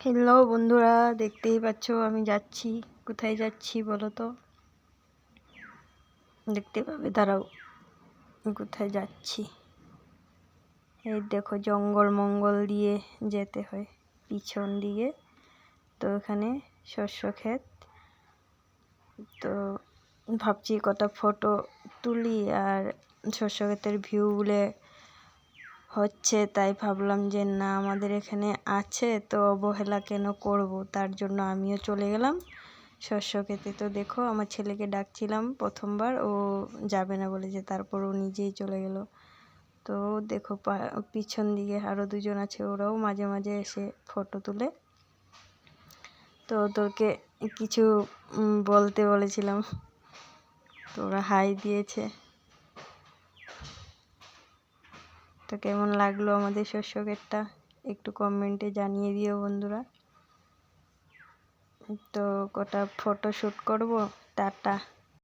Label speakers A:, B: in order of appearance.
A: Hello বন্ধুরা, দেখতেই পাচ্ছ আমি যাচ্ছি। কোথায় যাচ্ছি বলো তো? দেখতে পাবে, দাঁড়াও। কোথায় যাচ্ছি? এই দেখো, জঙ্গল মঙ্গল দিয়ে যেতে হয় পিছন দিকে। তো এখানে শস্য ক্ষেত। তো ভাবছি কটা ফটো তুলি, আর শস্য ক্ষেতের ভিউগুলো হচ্ছে, তাই ভাবলাম যে না, আমাদের এখানে আছে তো অবহেলা কেন করব। তার জন্য আমিও চলে গেলাম শস্য খেতে। তো দেখো, আমার ছেলেকে ডাকছিলাম প্রথমবার, ও যাবে না বলেছে, তারপর ও নিজেই চলে গেল। তো দেখো পিছন দিকে আরও দুজন আছে, ওরাও মাঝে মাঝে এসে ফটো তুলে। তো ওদেরকে কিছু বলতে বলেছিলাম, তো ওরা হাই দিয়েছে। তো কেমন লাগলো আমাদের শস্য ক্ষেতটা একটু কমেন্টে জানিয়ে দিও বন্ধুরা। তো কটা ফটো শ্যুট করব। টাটা।